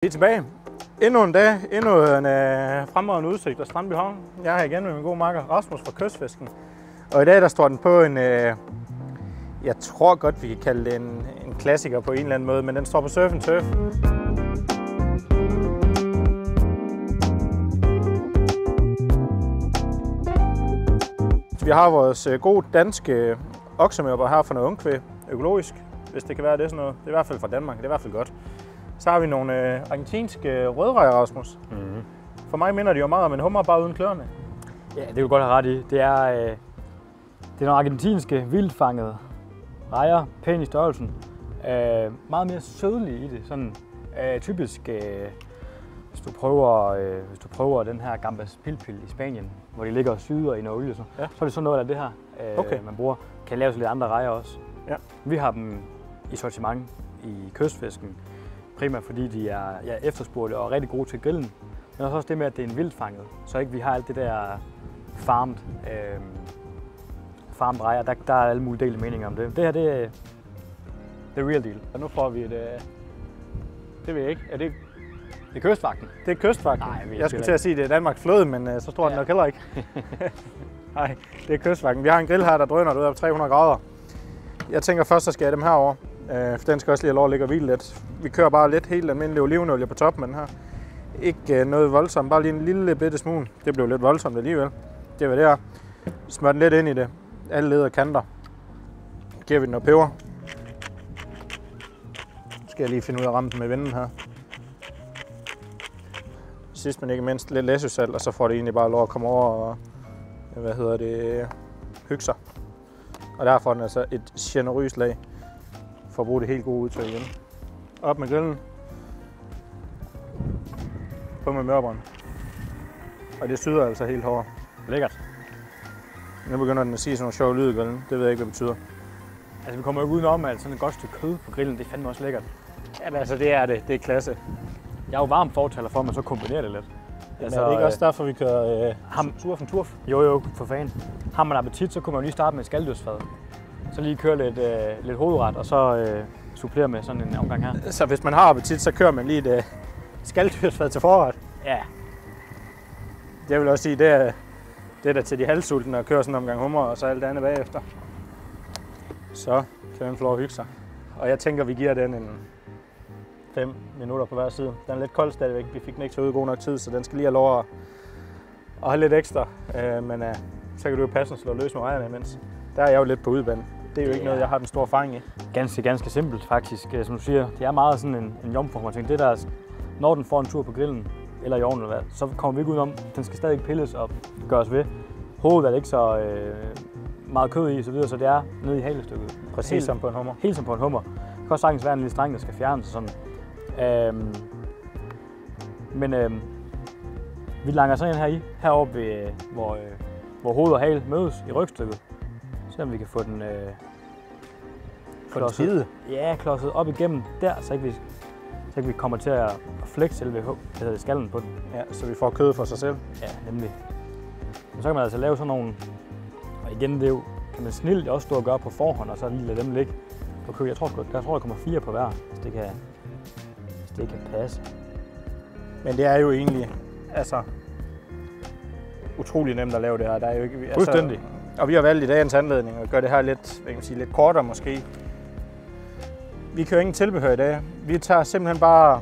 Vi er tilbage. Endnu en dag, endnu en fremragende udsigt af Strandby Havn. Jeg er her igen med min gode makker Rasmus fra Kystfisken. Og i dag der står den på en, jeg tror godt vi kan kalde det en klassiker på en eller anden måde, men den står på Surf and Turf. Vi har vores gode danske oksemørber her fra noget ungkvæg, økologisk, hvis det kan være det sådan noget. Det er i hvert fald fra Danmark, det er i hvert fald godt. Så har vi nogle argentinske rødrejer, Rasmus. Mm-hmm. For mig minder de jo meget om en hummer, bare uden kløerne. Ja, det vil godt have ret i. Det er nogle argentinske vildtfangede rejer, pæn i størrelsen. Meget mere sødlige i det. Sådan typisk, hvis du prøver den her Gambas Pilpil i Spanien, hvor de ligger og syder i noget olie, så er det sådan noget af det her, man bruger. Kan laves lidt andre rejer også. Ja. Vi har dem i sortiment i Kystfisken. Primært fordi de er efterspurgte og rigtig gode til grillen. Men også det med, at det er en vildtfanget, så ikke vi har alt det der farmed rejer. Der er alle mulige dele meninger om det. Det her, det er the real deal. Og nu får vi et, det ved jeg ikke, er det Kystvagten? Det er Kystvagten. Nej, jeg skulle til at sige, at det er Danmarks flåde, men så tror jeg nok heller ikke. Nej, det er Kystvagten. Vi har en grill her, der drøner ud af 300 grader. Jeg tænker først, så skal jeg dem herover. For den skal også lige have lov at ligge og hvile lidt. Vi kører bare lidt helt almindelig olivenolie på toppen med den her. Ikke noget voldsomt, bare lige en lille bitte smule. Det blev lidt voldsomt alligevel. Det var det her. Smør den lidt ind i det. Alle leder og kanter. Giver vi den noget peber. Nu skal jeg lige finde ud af at ramme den med vinden her. Sidst men ikke mindst lidt læsøsalt, og så får det egentlig bare lov at komme over og hygge sig. Og der får den altså et generøst lag. For at bruge det helt gode udtryk igen. Op med grillen. På med mørberen. Og det syder altså helt hårdt. Lækkert. Nu begynder den at sige sådan nogle sjove lyde i grillen. Det ved jeg ikke, hvad det betyder. Altså vi kommer jo ikke udenom, at sådan et godt stykke kød på grillen, det er fandme også lækkert. Ja, altså det er det. Det er klasse. Jeg er jo varm fortaler for, at man så kombinerer det lidt. Altså, er det ikke også derfor, vi kører surf and turf? Jo, for fanden. Har man appetit, så kunne man lige starte med et skalddyrsfad. Så lige køre lidt hovedret, og så supplere med sådan en omgang her. Så hvis man har appetit, så kører man lige et skalddyrsfad til forret? Ja. Jeg vil også sige, det er der til de halvsultne at køre sådan en omgang hummer, og så alt det andet bagefter. Så kan den få lov at hygge sig. Og jeg tænker, vi giver den en 5 minutter på hver side. Den er lidt kold stadigvæk. Vi fik den ikke til ude god nok tid, så den skal lige have lov at have lidt ekstra. Men så kan du jo passende slå løs med rejerne imens. Der er jeg jo lidt på udebane. Det er jo ikke noget, jeg har den store erfaring i. Ganske simpelt faktisk. Som du siger, det er meget sådan en jomfru. Det der, når den får en tur på grillen, eller i ovnen, så kommer vi ikke udenom. Den skal stadig pilles og gøres ved. Hovedet er det ikke så meget kød i, så videre, så det er nede i halestykket. Præcis som på en hummer. Helt som på en hummer. Det kan også sagtens være en lille streng, der skal fjernes og sådan. Vi langer sådan en heroppe ved, hvor hoved og hale mødes i rygstykket. Så vi kan få den klodset op igennem der, så ikke vi kommer til at flække selve skallen på den. Ja, så vi får kød for sig selv. Ja, nemlig. Men så kan man altså lave sådan nogle, og igen det er jo, kan man snilt også stå og gøre på forhånd, og så lige lade dem ligge på kød. Jeg tror der kommer 4 på hver, hvis det kan passe. Men det er jo egentlig, utrolig nemt at lave det her. Der er jo ikke, fuldstændig. Og vi har valgt i dagens anledning at gøre det her lidt kortere måske. Vi kører ingen tilbehør i dag. Vi tager simpelthen bare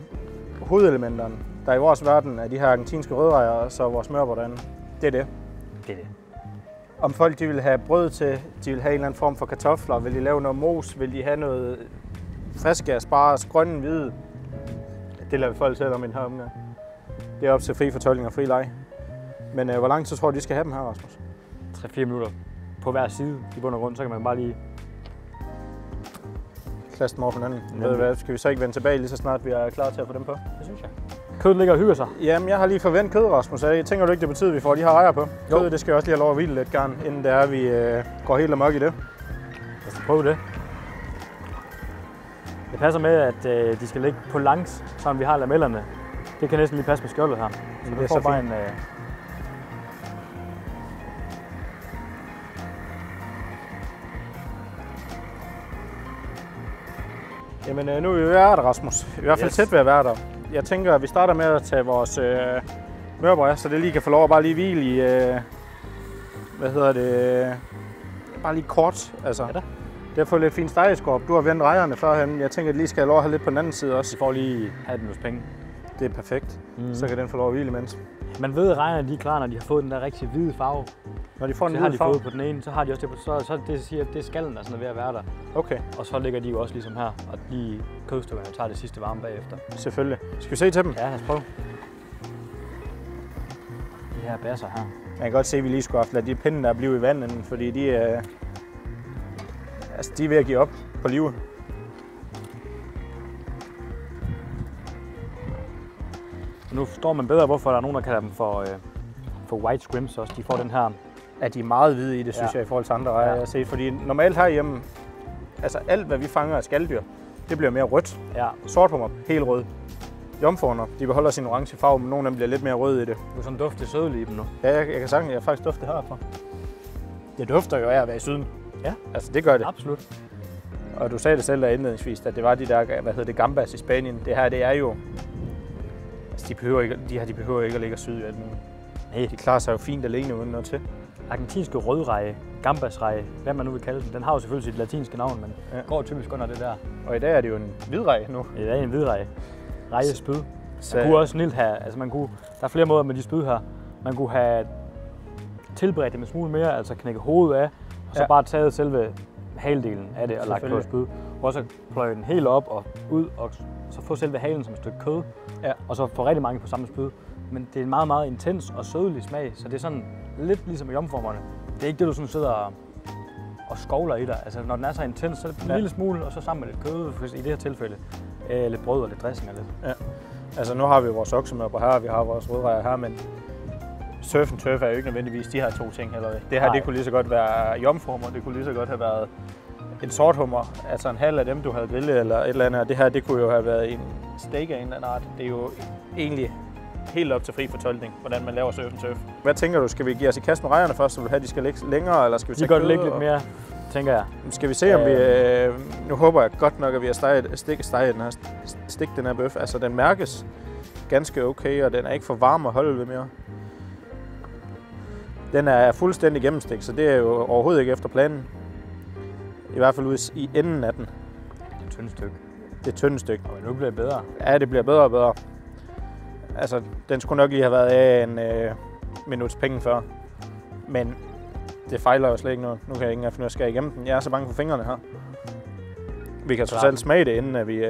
hovedelementerne, der i vores verden er de her argentinske rødrejer, og så vores mørber derinde. Det er det. Det er det. Om folk de vil have brød til, de vil have en eller anden form for kartofler, vil de lave noget mos, vil de have noget friske asparges, grønne, hvide. Det lader vi folk selv om i den her omgang. Det er op til fri fortolkning og fri leg. Men hvor lang tid tror du, de skal have dem her, Rasmus? 3-4 minutter på hver side i bund og grund, så kan man bare lige klasse dem over for hinanden. Ved du hvad, skal vi så ikke vende tilbage lige så snart vi er klar til at få dem på? Det synes jeg. Kødet ligger og hygger sig. Jamen, jeg har lige forventet kød, Rasmus. Jeg tænker du ikke, det betyder, at vi får de her rejer på? Kødet, det skal også lige have lov at hvile lidt garn, inden det er, vi går helt amok i det. Lad os prøve det. Det passer med, at de skal ligge på langs, så vi har lamellerne. Det kan næsten lige passe med skjoldet her. Så det får bare en Jamen, nu er vi ved at være der, Rasmus. I hvert fald tæt ved at være der. jeg tænker, at vi starter med at tage vores mørbrød, så det lige kan få lov at bare lige hvile i, bare lige kort. Altså. Ja da. Det har fået lidt fint stegeskorp. Du har vendt rejerne førhen. Jeg tænker, at lige skal have lov at have lidt på den anden side også. Vi får lige 18 penge. Det er perfekt. Så kan den få lov at hvile imens. Man ved, at rejerne de er klar, når de har fået den der rigtig hvide farve. Når de får en hvide farve? Så har de fået på den ene, så har de også det på, så det siger, at det er skallen, der er ved at være der. Okay. Og så ligger de jo også ligesom her, og lige kødstykkerne tager det sidste varme bagefter. Selvfølgelig. Skal vi se til dem? Ja, lad os prøve. De her basser her. Jeg kan godt se, at vi lige skulle have ladet de pinde der blive i vandet, fordi de er ved at give op på livet. Nu forstår man bedre, hvorfor der er nogen, der kalder dem for white scrims også. De får den her... At de er meget hvide i det, synes jeg, i forhold til andre rejer, jeg har set. Fordi normalt herhjemme, altså alt, hvad vi fanger af skaldyr, det bliver mere rødt. Ja. Sorthummer, helt rød. Jomfruerne, de beholder sin orange farve, men nogle af dem bliver lidt mere røde i det. Du er sådan duft til sødelig i dem nu. Ja, jeg kan sagtens, jeg faktisk dufte herfra. Det dufter jo af at være i syden. Ja. Altså, det gør det. Absolut. Og du sagde det selv der indledningsvis, at det var de der, gambas i Spanien. Det her, det er jo... Altså, de behøver ikke at ligge og syde i alt muligt. Nej. De klarer sig jo fint alene uden noget til. Argentinske rødreje, gambasreje, hvad man nu vil kalde den. Den har jo selvfølgelig sit latinske navn, men går typisk under det der. Og i dag er det jo en hvidreje nu. I dag er en hvidreje. Rejespyd. Man kunne også snilt have, altså der er flere måder med de spyd her. Man kunne have tilberedt det med smule mere, altså knække hovedet af, og så bare taget selve haldelen af det og lagt på et spyd. Og så pløje den helt op og ud, og så få selve halen som et stykke kød. Ja. Og så få rigtig mange på samme spyd. Men det er en meget, meget intens og sødlig smag, så det er sådan lidt ligesom i jomfruerne. Det er ikke det, du sådan sidder og skovler i dig. Altså når den er så intens, så er det en lille smule, og så sammen med lidt kød, i det her tilfælde. Lidt brød og lidt dressing og lidt. Ja. Altså nu har vi vores oksemørbrød her, og vi har vores rødrejer her, men surf and turf er jo ikke nødvendigvis de her to ting heller. Det her, det kunne lige så godt være jomfruhummer, det kunne lige så godt have været en sorthummer, altså en halv af dem, du havde grillet eller et eller andet. Og det her, det kunne jo have været en steak af en eller anden art. Det er jo egentlig helt op til fri fortolkning, hvordan man laver surf and turf. Hvad tænker du, skal vi give os i kast med rejerne først, så vil have, de skal ligge længere, eller skal vi tage kød? De gør det lidt mere, tænker jeg. Skal vi se, om vi... Nu håber jeg godt nok, at vi har stik den her bøf. Altså, den mærkes ganske okay, og den er ikke for varm at holde ved mere. Den er fuldstændig gennemstegt, så det er jo overhovedet ikke efter planen. I hvert fald ude i enden af den. Det er et tyndt stykke. Det er et tyndt stykke. Og nu bliver det bedre. Ja, det bliver bedre og bedre. Altså, den skulle nok lige have været af en minuts penge før. Men det fejler jo slet ikke noget. Nu kan jeg ikke engang finde ud af at skære igennem den. Jeg er så bange for fingrene her. Vi kan trods alt smage det, inden at vi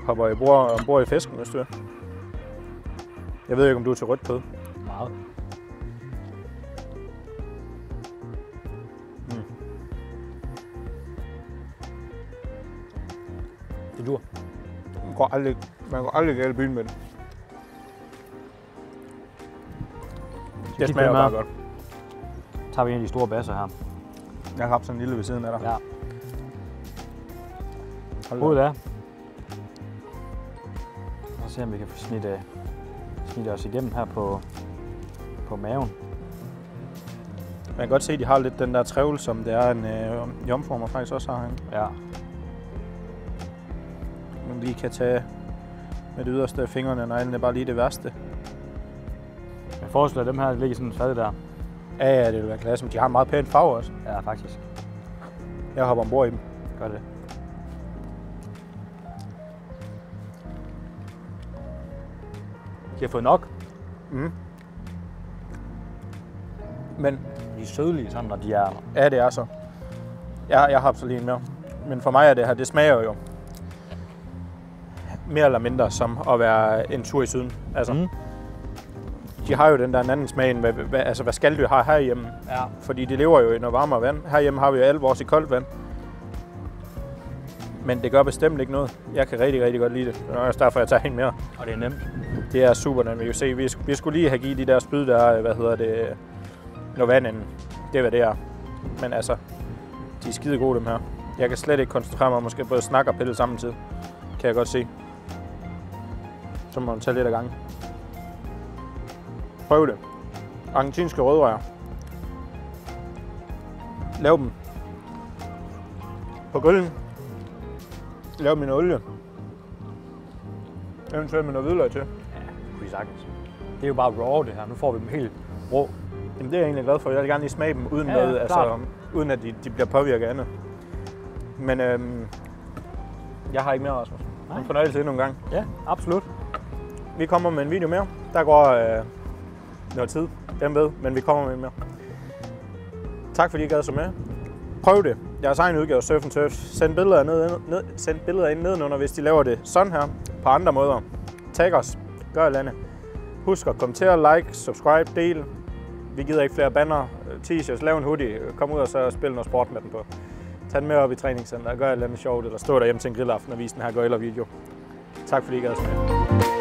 hopper ombord i fisken, hvis du er. Jeg ved ikke, om du er til rødt kød. Meget. Det dur. Man går aldrig galt i byen med det. Det smager bare godt. Så tager vi en af de store basser her. Jeg har haft sådan en lille ved siden af dig. Ja. Hovedet af. Og så se om vi kan få snittet os igennem her på maven. Man kan godt se, at de har lidt den der trævel, som det er en jomfruhummer faktisk også har herinde. Ja. Man lige kan tage med det yderste af fingrene, og neglene er bare lige det værste. Jeg forestiller, at dem her ligger i sådan en fad der. Ja, det vil være klasse, men de har en meget pæn farve også. Ja, faktisk. Jeg hopper ombord i dem. Gør det. De har fået nok. Men de er sødlige sådan, når de er... Ja, det er så. Jeg har absolut en mere. Men for mig er det her, det smager jo mere eller mindre som at være en tur i syden. Altså, de har jo den der anden smag, end hvad skaldyr har herhjemme. Ja. Fordi de lever jo i noget varmere vand. Herhjemme har vi jo alt vores i koldt vand. Men det gør bestemt ikke noget. Jeg kan rigtig, rigtig godt lide det. Det er også derfor, jeg tager en mere. Og det er nemt. Det er super nemt. Vi kan se, vi skulle lige have givet de der spyd der, noget vand inden. Det er, hvad det er. Men altså, de er skide gode dem her. Jeg kan slet ikke koncentrere mig, måske både snakke og pille samtidig. Kan jeg godt se. Så må man tage lidt af gangen. Prøv det. Argentinske rødrejer. Lav dem på grillen. Lav dem i noget olie. Eventuelt med noget hvidløg til. Ja, det kunne I sagtens. Det er jo bare raw det her. Nu får vi dem helt rå. Jamen, det er jeg egentlig glad for. Jeg vil gerne lige smage dem uden noget, altså, uden at de bliver påvirket af andet. Men jeg har ikke mere, Rasmus. En fornøjelse endnu en gang. Ja, absolut. Vi kommer med en video mere. Der går noget tid, dem ved, men vi kommer med en mere. Tak fordi I gad så med. Prøv det. Jeres egen udgave Surf and Turf. Send billeder ind nedenunder, hvis de laver det sådan her på andre måder. Tag os. Gør et eller andet. Husk at kommentere, like, subscribe, del. Vi gider ikke flere banner, t-shirts, lav en hoodie, kom ud og så spil noget sport med den på. Tag den med op i træningscenter og gør et eller andet sjovt, eller stå derhjemme til en grillaften og vise den her gøjler video. Tak fordi I gad så med.